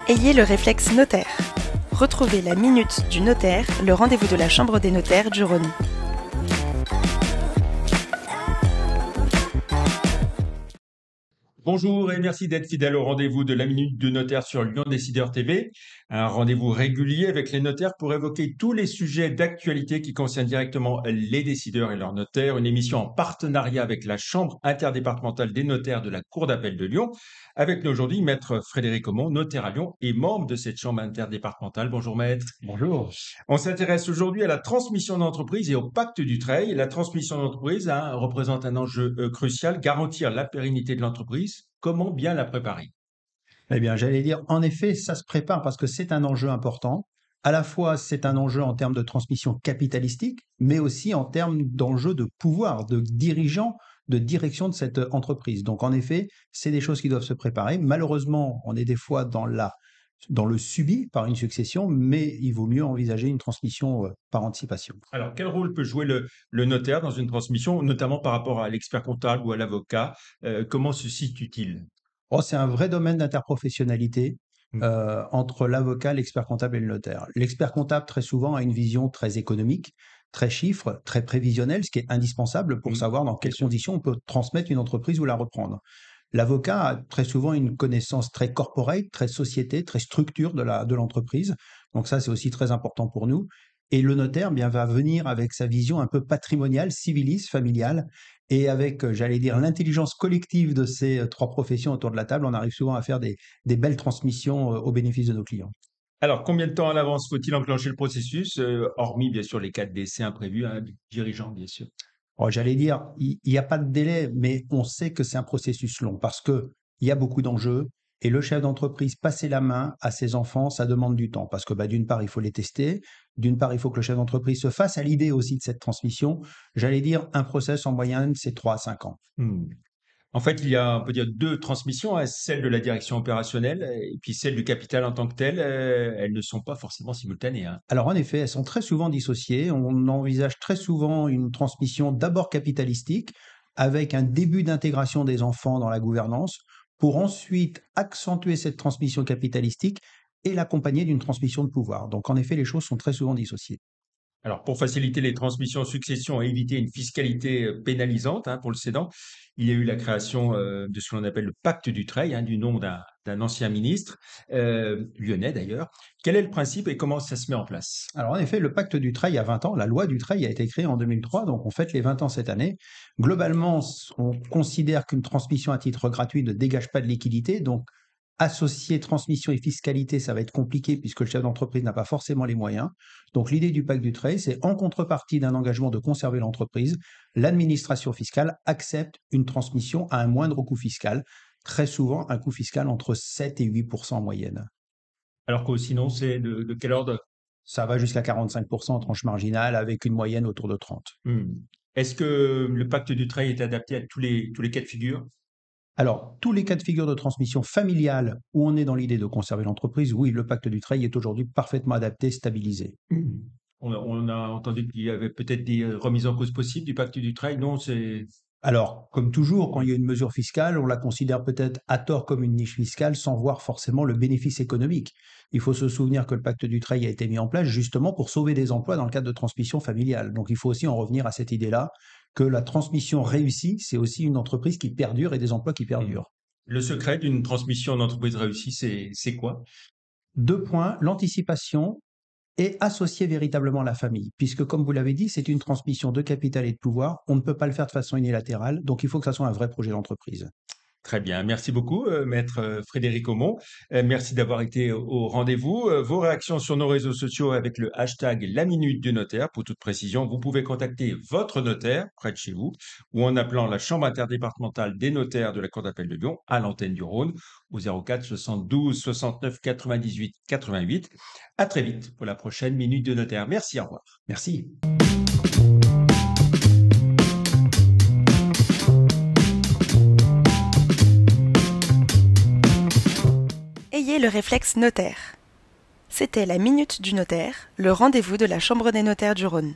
Ayez le réflexe notaire. Retrouvez la minute du notaire, le rendez-vous de la Chambre des notaires du Rhône. Bonjour et merci d'être fidèle au rendez-vous de la Minute du Notaire sur Lyon Décideur TV. Un rendez-vous régulier avec les notaires pour évoquer tous les sujets d'actualité qui concernent directement les décideurs et leurs notaires. Une émission en partenariat avec la Chambre interdépartementale des notaires de la Cour d'appel de Lyon. Avec nous aujourd'hui, Maître Frédéric Aumont, notaire à Lyon et membre de cette Chambre interdépartementale. Bonjour Maître. Bonjour. On s'intéresse aujourd'hui à la transmission d'entreprise et au pacte Dutreil. La transmission d'entreprise représente un enjeu crucial, garantir la pérennité de l'entreprise. Comment bien la préparer? Eh bien, j'allais dire, en effet, ça se prépare parce que c'est un enjeu important. À la fois, c'est un enjeu en termes de transmission capitalistique, mais aussi en termes d'enjeu de pouvoir, de dirigeant, de direction de cette entreprise. Donc, en effet, c'est des choses qui doivent se préparer. Malheureusement, on est des fois dans le subi par une succession, mais il vaut mieux envisager une transmission par anticipation. Alors, quel rôle peut jouer le notaire dans une transmission, notamment par rapport à l'expert comptable ou à l'avocat? Comment se situe-t-il? Oh, c'est un vrai domaine d'interprofessionnalité Mm. entre l'avocat, l'expert comptable et le notaire. L'expert comptable, très souvent, a une vision très économique, très chiffre, très prévisionnelle, ce qui est indispensable pour savoir dans quelles conditions on peut transmettre une entreprise ou la reprendre. L'avocat a très souvent une connaissance très corporate, très société, très structure de l'entreprise. Donc ça, c'est aussi très important pour nous. Et le notaire, bien, va venir avec sa vision un peu patrimoniale, civiliste, familiale, et avec, j'allais dire, l'intelligence collective de ces trois professions autour de la table, on arrive souvent à faire des belles transmissions au bénéfice de nos clients. Alors, combien de temps à l'avance faut-il enclencher le processus, hormis bien sûr les cas de décès imprévus, du dirigeant, bien sûr? Oh, j'allais dire, il n'y a pas de délai, mais on sait que c'est un processus long parce que il y a beaucoup d'enjeux et le chef d'entreprise, passer la main à ses enfants, ça demande du temps parce que bah, d'une part, il faut les tester, d'une part, il faut que le chef d'entreprise se fasse à l'idée aussi de cette transmission. J'allais dire, un process en moyenne, c'est 3 à 5 ans. Hmm. En fait, il y a, on peut dire, deux transmissions, celle de la direction opérationnelle et puis celle du capital en tant que tel. Elles ne sont pas forcément simultanées, hein. Alors en effet, elles sont très souvent dissociées. On envisage très souvent une transmission d'abord capitalistique avec un début d'intégration des enfants dans la gouvernance pour ensuite accentuer cette transmission capitalistique et l'accompagner d'une transmission de pouvoir. Donc en effet, les choses sont très souvent dissociées. Alors, pour faciliter les transmissions succession et éviter une fiscalité pénalisante, pour le cédant, il y a eu la création de ce que l'on appelle le pacte Dutreil, du nom d'un ancien ministre, lyonnais d'ailleurs. Quel est le principe et comment ça se met en place? Alors en effet, le pacte Dutreil a 20 ans, la loi Dutreil a été créée en 2003, donc on fête les 20 ans cette année. Globalement, on considère qu'une transmission à titre gratuit ne dégage pas de liquidité, donc associer transmission et fiscalité, ça va être compliqué puisque le chef d'entreprise n'a pas forcément les moyens. Donc l'idée du pacte Dutreil, c'est en contrepartie d'un engagement de conserver l'entreprise, l'administration fiscale accepte une transmission à un moindre coût fiscal, très souvent un coût fiscal entre 7 et 8% en moyenne. Alors que sinon, c'est de quel ordre? Ça va jusqu'à 45% en tranche marginale avec une moyenne autour de 30. Hmm. Est-ce que le pacte Dutreil est adapté à tous les cas de figure? Alors, tous les cas de figure de transmission familiale où on est dans l'idée de conserver l'entreprise, oui, le pacte Dutreil est aujourd'hui parfaitement adapté, stabilisé. On a entendu qu'il y avait peut-être des remises en cause possibles du pacte Dutreil. Non, c'est... Alors, comme toujours, quand il y a une mesure fiscale, on la considère peut-être à tort comme une niche fiscale sans voir forcément le bénéfice économique. Il faut se souvenir que le pacte Dutreil a été mis en place justement pour sauver des emplois dans le cadre de transmission familiale. Donc, il faut aussi en revenir à cette idée-là que la transmission réussie, c'est aussi une entreprise qui perdure et des emplois qui perdurent. Le secret d'une transmission d'entreprise réussie, c'est quoi? 2 points, l'anticipation et associer véritablement la famille, puisque comme vous l'avez dit, c'est une transmission de capital et de pouvoir. On ne peut pas le faire de façon unilatérale, donc il faut que ça soit un vrai projet d'entreprise. Très bien, merci beaucoup, maître Frédéric Aumont. Merci d'avoir été au rendez-vous. Vos réactions sur nos réseaux sociaux avec le hashtag La Minute du Notaire. Pour toute précision, vous pouvez contacter votre notaire près de chez vous ou en appelant la Chambre interdépartementale des notaires de la Cour d'appel de Lyon à l'antenne du Rhône au 04 72 69 98 88. À très vite pour la prochaine Minute du Notaire. Merci, au revoir. Merci. Ayez le réflexe notaire. C'était la minute du notaire, le rendez-vous de la Chambre des notaires du Rhône.